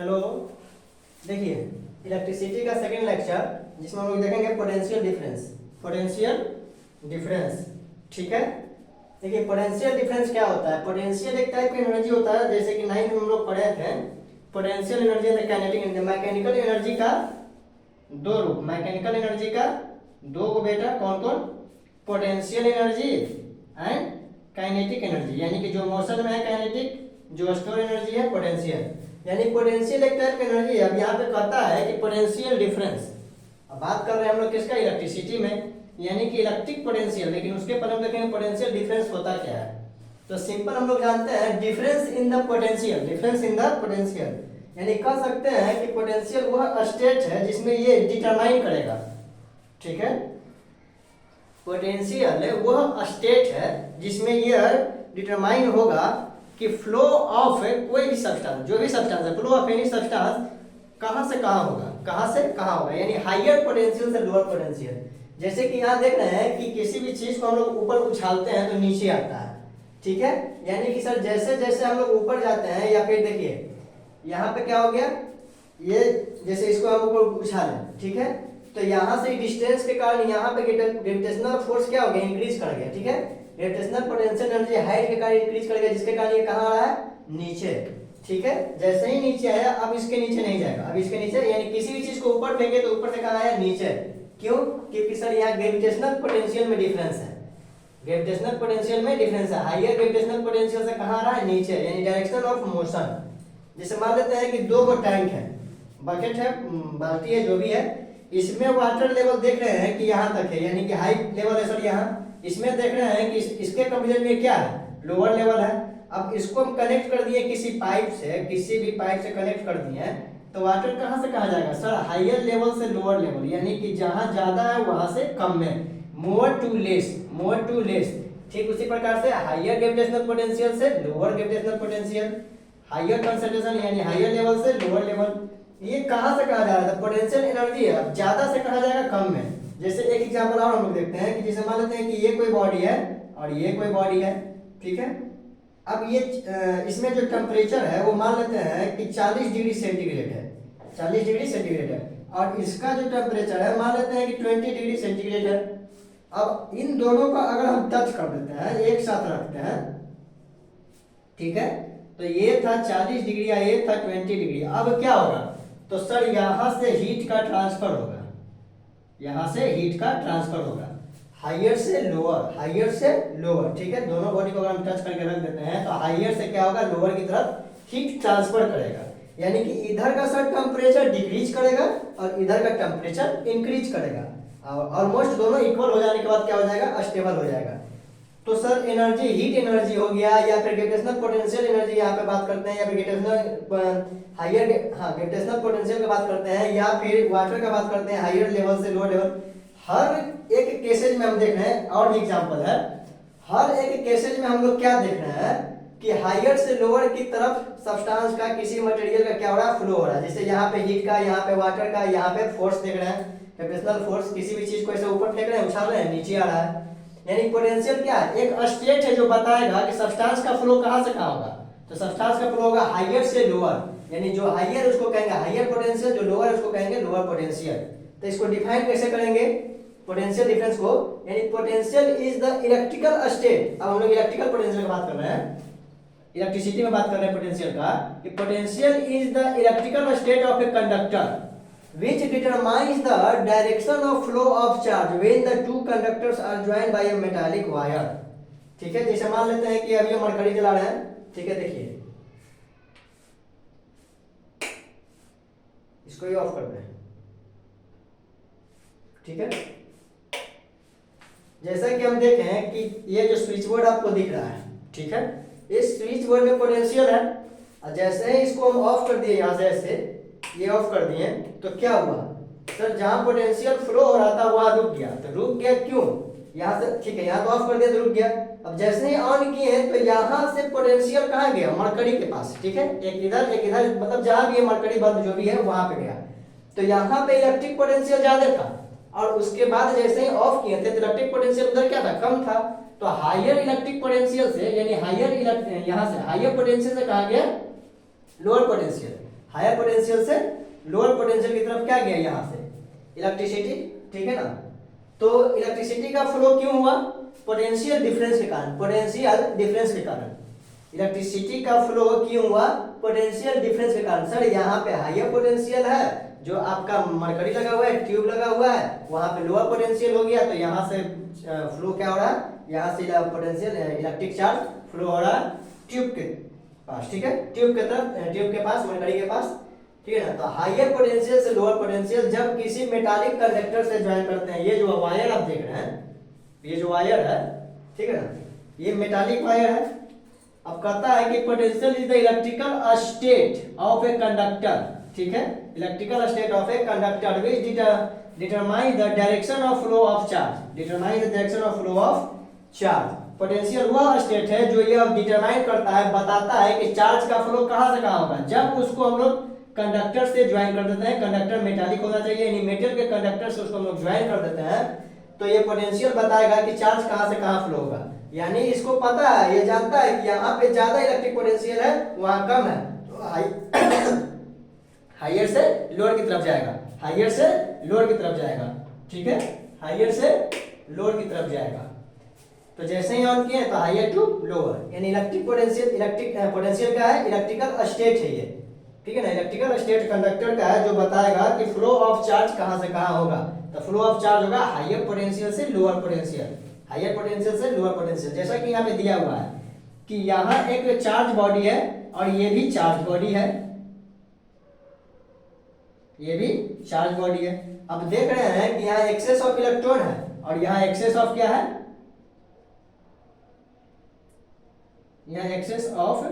Hello, देखिए electricity का second lecture जिसमें हम लोग देखेंगे पोटेंशियल डिफरेंस। पोटेंशियल डिफरेंस, ठीक है। देखिए पोटेंशियल डिफरेंस क्या होता है। पोटेंशियल एक टाइप का एनर्जी होता है, जैसे कि 9th में हम लोग पढ़े थे। Potential energy and kinetic energy, mechanical energy का दो रूप, मैकेनिकल एनर्जी का दो को बेटा कौन कौन, potential energy and kinetic energy, यानी कि जो मोशन में है काइनेटिक, जो स्टोर एनर्जी है पोटेंशियल। यानी पोटेंशियल एक टाइप की एनर्जी है। अब यहाँ पे कहता है कि पोटेंशियल डिफरेंस, अब बात कर रहे हैं हम लोग किसका, इलेक्ट्रिसिटी में, यानी कि इलेक्ट्रिक पोटेंशियल। लेकिन उसके पहले हम देखेंगे पोटेंशियल डिफरेंस होता क्या है। तो सिंपल हम लोग जानते हैं difference in the potential, difference in the potential, यानी कह सकते हैं कि पोटेंशियल वह स्टेट है जिसमें ये डिटरमाइन करेगा, ठीक है। पोटेंशियल वह स्टेट है जिसमें यह डिटरमाइन होगा कि फ्लो ऑफ कोई भी सब्सटेंस, जो भी सब्सटेंस है, फ्लो ऑफ एनी सब्सटेंस कहां से कहां होगा, कहां से कहां होगा, यानी हायर पोटेंशियल से लोअर पोटेंशियल। जैसे कि यहाँ देख रहे हैं कि किसी भी चीज को हम लोग ऊपर उछालते हैं तो नीचे आता है, ठीक है। यानी कि सर जैसे जैसे हम लोग ऊपर जाते हैं, या फिर देखिए यहाँ पे क्या हो गया, ये जैसे इसको हम ऊपर उछालें, ठीक है, तो यहाँ से डिस्टेंस के कारण यहाँ पे ग्रेविटेशनल फोर्स क्या हो गया, इंक्रीज कर गया, ठीक है। ग्रेविटेशनल पोटेंशियल एनर्जी हाइट के कारण इंक्रीज कर गया, जिसके कारण ये कहाँ आ रहा है, नीचे, ठीक है। जैसे ही नीचे आया अब इसके नीचे नहीं जाएगा, अब इसके नीचे, यानी किसी भी चीज को ऊपर फेंके तो ऊपर से कहाँ आया, नीचे। क्यों, क्योंकि सर यहाँ ग्रेविटेशनल पोटेंशियल में डिफरेंस है, ग्रेविटेशनल पोटेंशियल में डिफरेंस है। हायर ग्रेविटेशनल पोटेंशियल से कहाँ आ रहा है, नीचे, यानी डायरेक्शन ऑफ मोशन। जैसे मान लेते हैं कि दो गो टैंक है, बकेट है, बाल्टी है, जो भी है, इसमें वाटर लेवल देख रहे हैं कि यहाँ तक है, यानी कि हाई लेवल है सर यहाँ। इसमें देख रहे हैं कि इसके कंपेरिजन में क्या है, लोअर लेवल है। अब इसको हम कनेक्ट कर दिए किसी पाइप से, किसी भी पाइप से कनेक्ट कर दिए, तो वाटर कहाँ से कहाँ जाएगा सर, हायर लेवल से लोअर लेवल, यानी कि जहाँ ज्यादा है वहां से कम में, more to less, more to less. ठीक उसी प्रकार से हायर ग्रेविटेशनल पोटेंशियल से lower gravitational potential, higher concentration यानी हायर लेवल से लोअर लेवल। ये कहाँ से कहा जा रहा है, पोटेंशियल एनर्जी है, अब ज्यादा से कहा जाएगा कम में। जैसे एक एग्जांपल और हम लोग देखते हैं कि जैसे मान लेते हैं कि ये कोई बॉडी है और ये कोई बॉडी है, ठीक है। अब ये इसमें जो टेम्परेचर है वो मान लेते हैं कि 40 डिग्री सेंटीग्रेड है, 40 डिग्री सेंटीग्रेड है, और इसका जो टेम्परेचर है मान लेते हैं कि 20 डिग्री सेंटीग्रेड है। अब इन दोनों का अगर हम टच कर देते हैं, एक साथ रखते हैं, ठीक है, तो ये था 40 डिग्री या ये था 20 डिग्री। अब क्या होगा, तो सर यहां से हीट का ट्रांसफर होगा, यहां से हीट का ट्रांसफर होगा, हायर से लोअर, हायर से लोअर, ठीक है। दोनों बॉडी को अगर हम टच करके रख देते हैं तो हायर से क्या होगा, लोअर की तरफ हीट ट्रांसफर करेगा, यानी कि इधर का सर टेम्परेचर डिक्रीज करेगा और इधर का टेम्परेचर इंक्रीज करेगा, और ऑलमोस्ट दोनों इक्वल हो जाने के बाद क्या हो जाएगा, स्टेबल हो जाएगा। तो सर एनर्जी, हीट एनर्जी हो गया, या फिर ग्रेविटेशनल पोटेंशियल एनर्जी यहाँ पे बात करते हैं, या फिर ग्रेविटेशनल हायर, हाँ ग्रेविटेशनल पोटेंशियल की बात करते हैं, या फिर वाटर का बात करते हैं, हायर लेवल से लोअर लेवल। हर एक केसेज में हम देख रहे हैं, और भी एग्जांपल है, हर एक केसेज में हम लोग क्या देख रहे हैं कि हायर से लोअर की तरफ सब्सटेंस का, किसी मटेरियल का क्या हो रहा है, फ्लो हो रहा है। जैसे यहाँ पे हीट का, यहाँ पे वाटर का, यहाँ पे फोर्स देख रहे हैं, ग्रेविटेशनल फोर्स, किसी भी चीज को ऐसे ऊपर फेंक रहे हैं, उछाल रहे हैं, नीचे आ रहा है। यानी पोटेंशियल क्या है, एक स्टेट है जो बताएगा कि सब्सटेंस का फ्लो कहां से कहां होगा। तो सब्सटेंस का फ्लो होगा हायर से लोअर, यानी जो हायर उसको कहेंगे हायर पोटेंशियल, जो लोअर उसको कहेंगे लोअर पोटेंशियल। तो इसको डिफाइन कैसे करेंगे पोटेंशियल डिफरेंस को, यानी potential is the electrical state. अब हम लोग इलेक्ट्रिकल पोटेंशियल की बात कर रहे हैं, इलेक्ट्रिसिटी में बात कर रहे हैं पोटेंशियल का, कि potential is the electrical state of a conductor which determines the direction of flow of charge when the two conductors are joined by a metallic wire। ठीक है, जैसे मान लेते हैं कि अभी हम मरकरी जला रहे हैं, ठीक है, देखिए इसको ही ऑफ करते हैं, ठीक है। जैसा कि हम देखें कि ये जो स्विच बोर्ड आपको दिख रहा है, ठीक है, इस स्विच बोर्ड में पोटेंशियल है, और जैसे ही इसको हम ऑफ कर दिए, यहां से ऐसे ये ऑफ कर दिए, तो क्या हुआ सर, जहां पोटेंशियल फ्लो हो रहा था वहां रुक गया। तो रुक गया क्यों, यहां से, ठीक है, यहां तो ऑफ कर दिया तो रुक गया। अब जैसे ही ऑन किए तो यहां से पोटेंशियल कहां गया, मरकरी के पास, ठीक है, एक इधर एक इधर, मतलब जहां भी है मरकरी बल्ब जो भी है वहां पे गया। तो यहाँ पे इलेक्ट्रिक पोटेंशियल ज्यादा था, और उसके बाद जैसे ही ऑफ किए थे तो इलेक्ट्रिक पोटेंशियल उधर क्या था, कम था। तो हायर इलेक्ट्रिक पोटेंशियल से, यानी हायर यहाँ से हायर पोटेंशियल से कहा गया लोअर पोटेंशियल, हायर पोटेंशियल से लोअर पोटेंशियल की तरफ क्या गया यहाँ से, इलेक्ट्रिसिटी, ठीक है ना। तो इलेक्ट्रिसिटी का फ्लो क्यों हुआ, पोटेंशियल डिफरेंस के कारण, पोटेंशियल डिफरेंस के कारण इलेक्ट्रिसिटी का फ्लो क्यों हुआ, पोटेंशियल डिफरेंस के कारण। सर यहाँ पे हायर पोटेंशियल है, जो आपका मरकरी लगा हुआ है, ट्यूब लगा हुआ है, वहां पे लोअर पोटेंशियल हो गया, तो यहाँ से फ्लो क्या हो रहा है, यहाँ से पोटेंशियल इलेक्ट्रिक चार्ज फ्लो हो रहा है ट्यूब के पास, ठीक है, ट्यूब के तरफ, ट्यूब के पास, मरकरी के पास, ठीक है ना। तो हायर पोटेंशियल से लोअर पोटेंशियल जब किसी मेटालिक कंडक्टर से ज्वाइन करते हैं, ये जो वायर आप देख रहे हैं, ये जो वायर है, ठीक है ना, ये मेटालिक वायर है। अब कहता है कि potential is the electrical state of a conductor, ठीक है, electrical state of a conductor which determine the direction of flow of charge, determine the direction of flow of charge. Potential वह state है जो यह डिटरमाइन करता है, बताता है कि चार्ज का फ्लो कहां से कहां होगा। जब उसको हम लोग कंडक्टर से ज्वाइन कर देते हैं, कंडक्टर मेटालिक होना चाहिए, यानी मेटल के कंडक्टर से उसको हम लोग ज्वाइन कर देते हैं, तो ये पोटेंशियल बताएगा कि चार्ज कहां से कहां फ्लो होगा। यानी इसको पता है, ये जानता है कि यहाँ पे ज्यादा इलेक्ट्रिक पोटेंशियल है, वहां कम है, तो हायर से लोअर की तरफ जाएगा, हायर से लोअर की तरफ जाएगा, ठीक है, हायर से लोअर की तरफ जाएगा। तो जैसे ही ऑन किए तो हायर टू लोअर, यानी इलेक्ट्रिक पोटेंशियल, इलेक्ट्रिक पोटेंशियल क्या है, इलेक्ट्रिकल स्टेट है ये, ठीक है ना, इलेक्ट्रिकल स्टेट कंडक्टर का है, जो बताएगा कि फ्लो ऑफ चार्ज कहां से कहां होगा। तो फ्लो ऑफ चार्ज होगा हायर पोटेंशियल से लोअर पोटेंशियल, हायर पोटेंशियल से लोअर पोटेंशियल। जैसा कि यहाँ पे दिया हुआ है कि यहाँ एक चार्ज बॉडी है और ये भी चार्ज बॉडी है, ये भी चार्ज बॉडी है। अब देख रहे हैं कि यहाँ एक्सेस ऑफ इलेक्ट्रॉन है और यहाँ एक्सेस ऑफ क्या है, यहाँ excess of,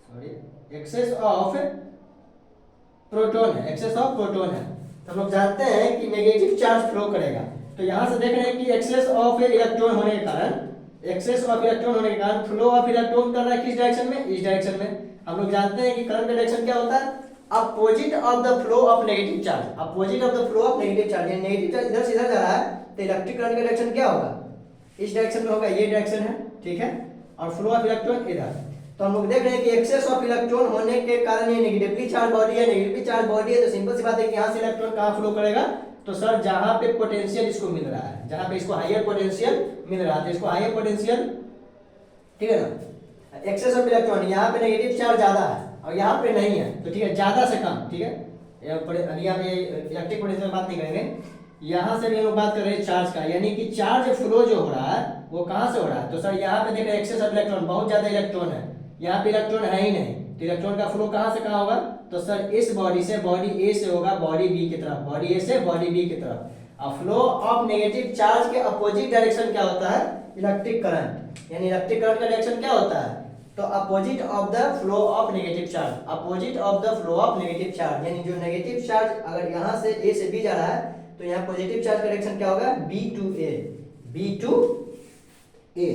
sorry, excess of proton है, एक्सेस ऑफ प्रोटॉन है। तो हम लोग जानते हैं कि नेगेटिव चार्ज फ्लो करेगा। तो यहां से देख रहे हैं कि एक्सेस ऑफ इलेक्ट्रॉन होने के कारण, एक्सेस ऑफ इलेक्ट्रॉन होने के कारण फ्लो ऑफ इलेक्ट्रॉन कर रहा है किस डायरेक्शन में, इस डायरेक्शन में। हम लोग जानते हैं कि करंट का डायरेक्शन क्या होता है, opposite of the flow of negative charge, opposite of the flow of negative charge. यानी नेगेटिव चार्ज इधर से इधर जा रहा है, तो इलेक्ट्रिक करंट का डायरेक्शन क्या होगा, इस डायरेक्शन में होगा, ये डायरेक्शन है, ठीक है, और फ्लो ऑफ इलेक्ट्रॉन इधर। तो हम लोग देख रहे हैं कि एक्सेस ऑफ इलेक्ट्रॉन होने के कारण ये नेगेटिवली चार्ज बॉडी है, नेगेटिवली चार्ज बॉडी है, तो सिंपल सी बात है कि यहाँ से इलेक्ट्रॉन कहाँ फ्लो करेगा, तो सर जहां पे पोटेंशियल इसको मिल रहा है, जहां पे इसको हायर पोटेंशियल मिल रहा है, तो इसको हायर पोटेंशियल, ठीक है ना, एक्सेस ऑफ इलेक्ट्रॉन, यहाँ पे नेगेटिव चार्ज ज्यादा है और यहाँ पे नहीं है, तो ठीक है, ज्यादा से कम, ठीक है, यहाँ पे इलेक्ट्रिक पोटेंशियल बात नहीं करेंगे, यहाँ से भी हम लोग बात कर रहे हैं चार्ज का, यानी कि चार्ज फ्लो जो हो रहा है वो कहाँ से हो रहा है। तो सर यहाँ पे देख रहे हैं एक्सेस ऑफ इलेक्ट्रॉन, बहुत ज्यादा इलेक्ट्रॉन है, यहाँ पे इलेक्ट्रॉन है ही नहीं, तो इलेक्ट्रॉन का फ्लो कहाँ से कहाँ होगा, तो सर इस बॉडी से बॉडी ए से होगा बॉडी बी की तरफ, बॉडी ए से बॉडी बी की तरफ। अब फ्लो ऑफ नेगेटिव चार्ज के अपोजिट डायरेक्शन क्या होता है, इलेक्ट्रिक करंट, यानी इलेक्ट्रिक करंट का डायरेक्शन क्या होता है, तो opposite of the flow of negative charge, opposite of the flow of negative charge, यानी जो नेगेटिव चार्ज अगर यहाँ से ए से बी जा रहा है, तो यहाँ पॉजिटिव चार्ज का डायरेक्शन क्या होगा, B to A, B to A.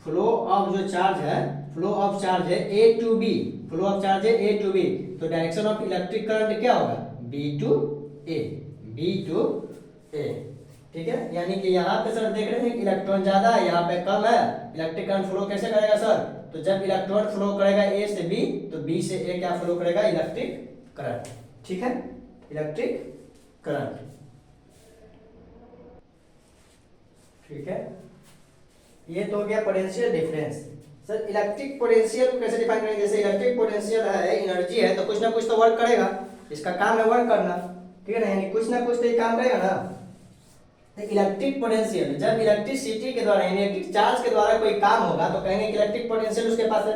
Flow of जो चार्ज है, फ्लो ऑफ चार्ज है A to B, flow of charge है ए टू बी, तो डायरेक्शन ऑफ इलेक्ट्रिक करंट क्या होगा, B to A, B to A, ठीक है। यानी कि यहाँ पे सर देख रहे हैं इलेक्ट्रॉन ज्यादा है, यहाँ पे कम है, इलेक्ट्रिक करंट फ्लो कैसे करेगा सर, तो जब इलेक्ट्रॉन फ्लो करेगा ए से बी, तो बी से ए क्या फ्लो करेगा, इलेक्ट्रिक करंट, ठीक है, इलेक्ट्रिक करंट, ठीक है। ये तो हो गया potential difference. Sir electric potential को कैसे डिफाइन करेंगे, जैसे इलेक्ट्रिक पोटेंशियल है, एनर्जी है, तो कुछ ना कुछ तो वर्क करेगा, इसका काम है वर्क करना, ठीक है ना, यानी कुछ ना कुछ तो ये काम करेगा ना। तो इलेक्ट्रिक पोटेंशियल, जब इलेक्ट्रिसिटी के द्वारा यानी इलेक्ट्रिक चार्ज के द्वारा कोई काम होगा, तो कहेंगे कि इलेक्ट्रिक पोटेंशियल उसके पास है।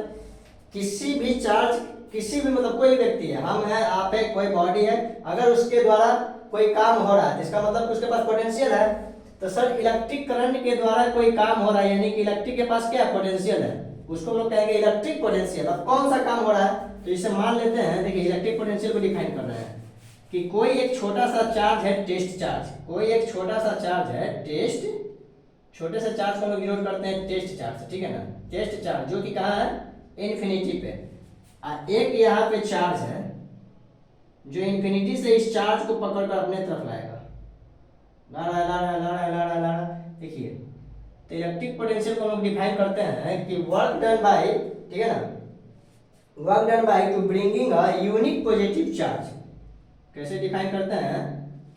किसी भी चार्ज, किसी भी मतलब कोई व्यक्ति है, हम है, आप है, कोई बॉडी है, अगर उसके द्वारा कोई काम हो रहा है, इसका मतलब उसके पास पोटेंशियल है। तो सर इलेक्ट्रिक करंट के द्वारा कोई काम हो रहा है, यानी कि इलेक्ट्रिक के पास क्या पोटेंशियल है, उसको हम लोग कहेंगे इलेक्ट्रिक पोटेंशियल। अब कौन सा काम हो रहा है, तो इसे मान लेते हैं, देखिए इलेक्ट्रिक पोटेंशियल को डिफाइन कर रहे हैं कि कोई एक छोटा सा चार्ज है, टेस्ट चार्ज, कोई एक छोटा सा चार्ज है, टेस्ट, छोटे से चार्ज को हम लोग डिनोट करते हैं टेस्ट चार्ज, ठीक है ना, टेस्ट चार्ज, जो कि कहाँ है, इन्फिनिटी पे। एक यहाँ पे चार्ज है जो इन्फिनिटी से इस चार्ज को पकड़कर अपने तरफ लाएगा, ला रहा, देखिए। तो इलेक्ट्रिक पोटेंशियल को हम लोग डिफाइन करते हैं कि वर्क डन बाय, ठीक है ना, work done by to bringing a unit positive charge. कैसे डिफाइन करते हैं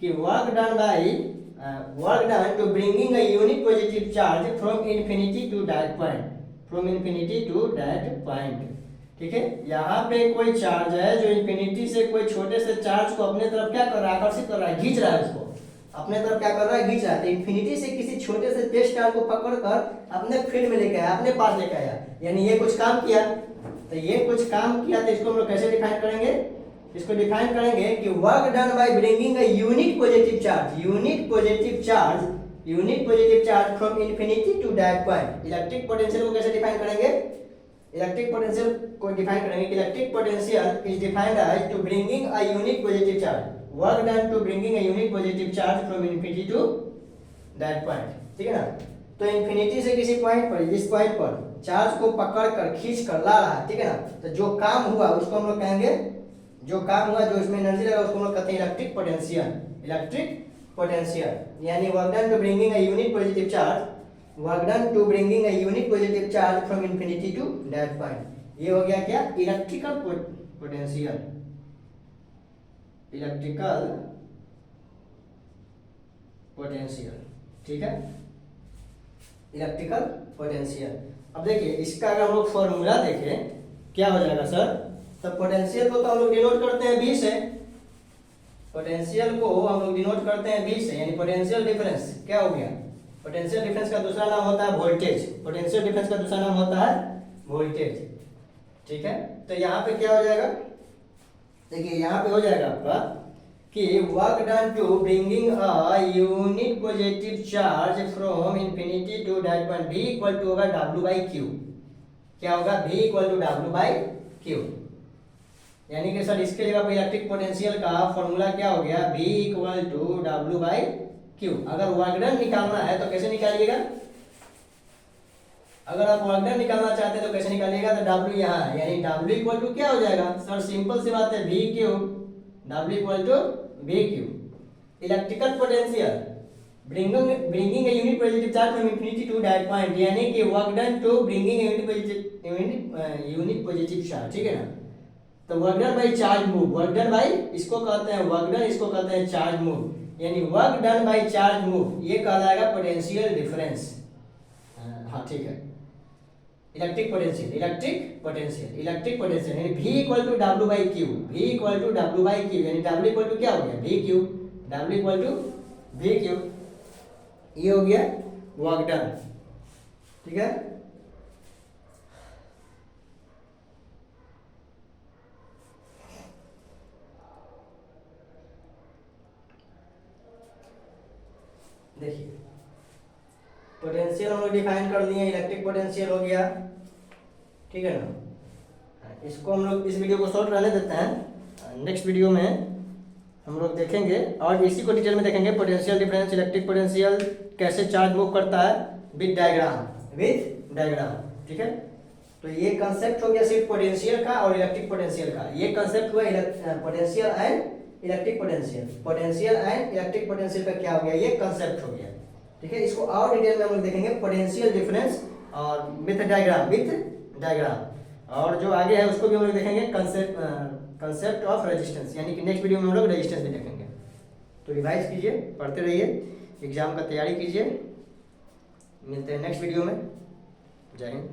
कि work done to bringing a unit positive charge from infinity to that point, from infinity to that point. ठीक है, यहाँ पे कोई चार्ज है जो इन्फिनिटी से कोई छोटे से चार्ज को अपने तरफ क्या कर रहा है, आकर्षित कर रहा है, खींच रहा है, उसको अपने तरफ क्या कर रहा है, खींच रहा है। तो इन्फिनिटी से किसी छोटे से टेस्ट चार्ज को पकड़कर अपने फील्ड में लेके आया, अपने पास लेके आया, यानी ये कुछ काम किया। तो ये कुछ काम किया, तो इसको हम लोग कैसे डिफाइन करेंगे, इसको डिफाइन करेंगे कि work done by bringing a unit positive charge, unit positive charge from infinity to that point. Electric potential को कैसे डिफाइन करेंगे, इलेक्ट्रिक पोटेंशियल को डिफाइन करेंगे कि electric potential is defined as to bringing a unit positive charge, work done to bringing a unit positive charge from infinity to that point. ठीक है ना, तो इन्फिनिटी से किसी पॉइंट पर, जिस पॉइंट पर चार्ज को पकड़ कर खींच कर ला रहा है, ठीक है ना, तो जो काम हुआ उसको हम लोग कहेंगे, जो काम हुआ, जो इसमें एनर्जी लगा उसको हम लोग कहते हैं इलेक्ट्रिक पोटेंशियल, इलेक्ट्रिक पोटेंशियल। यानी work done to bringing a unit positive charge, work done to bringing a unit positive charge from infinity to that point. ये हो गया क्या, इलेक्ट्रिकल पोटेंशियल, इलेक्ट्रिकल पोटेंशियल। ठीक है, इलेक्ट्रिकल पोटेंशियल। अब देखिए इसका अगर हम लोग फॉर्मूला देखें क्या हो जाएगा सर, तो पोटेंशियल को तो हम लोग डिनोट करते हैं V से, पोटेंशियल को हम लोग डिनोट करते हैं V से, यानी पोटेंशियल डिफरेंस क्या हो गया, पोटेंशियल डिफरेंस का दूसरा नाम होता है वोल्टेज, पोटेंशियल डिफरेंस का दूसरा नाम होता है वोल्टेज। ठीक है, तो यहाँ पे क्या हो जाएगा, देखिए यहाँ पे हो जाएगा आपका कि work done to bringing a unit positive charge from infinity to that point, V equal to होगा W/Q। क्या होगा, V इक्वल टू W/Q। यानी कि सर इसके जगह पे इलेक्ट्रिक पोटेंशियल का फॉर्मूला क्या हो गया, V इक्वल टू W/Q। अगर वर्क डन निकालना है तो कैसे निकालिएगा, अगर आप वर्क डन निकालना चाहते हैं तो कैसे निकालिएगा, तो W यहाँ है, यानी W इक्वल टू क्या हो जाएगा सर, सिंपल सी बात है VQ, W equal to VQ। Electrical potential bringing a unit positive charge from infinity to that point, यानी कि work done to bringing a unit positive charge। ठीक है ना, तो work done by charge move, work done by इसको कहते हैं work done, इसको कहते हैं चार्ज मूव, यानी work done by charge move, ये कहलाएगा पोटेंशियल डिफरेंस। हाँ ठीक है, इलेक्ट्रिक पोटेंशियल यानी V equal to W/Q, V equal to W/Q, यानी W इक्वल टू क्या हो गया, VQ, W equal to VQ। ये हो गया वर्क डन। ठीक है, देखिए पोटेंशियल हम लोग डिफाइन कर दिए, इलेक्ट्रिक पोटेंशियल हो गया। ठीक है ना, इसको हम लोग इस वीडियो को शॉर्ट रहने देते हैं, नेक्स्ट वीडियो में हम लोग देखेंगे और इसी को डिटेल में देखेंगे, पोटेंशियल डिफरेंस, इलेक्ट्रिक पोटेंशियल, कैसे चार्ज मूव करता है विद डायग्राम। ठीक है, तो ये कंसेप्ट हो गया सिर्फ पोटेंशियल का और इलेक्ट्रिक पोटेंशियल का। ये कंसेप्ट हुआ potential and electric potential, potential and electric potential का क्या हो गया, ये कंसेप्ट हो गया। ठीक है, इसको और डिटेल में हम लोग देखेंगे, पोटेंशियल डिफरेंस और विद डायग्राम, और जो आगे है उसको भी हम लोग देखेंगे, कंसेप्ट ऑफ रेजिस्टेंस, यानी कि नेक्स्ट वीडियो में हम लोग रेजिस्टेंस भी देखेंगे। तो रिवाइज कीजिए, पढ़ते रहिए, एग्जाम का तैयारी कीजिए, मिलते हैं नेक्स्ट वीडियो में। जय हिंद।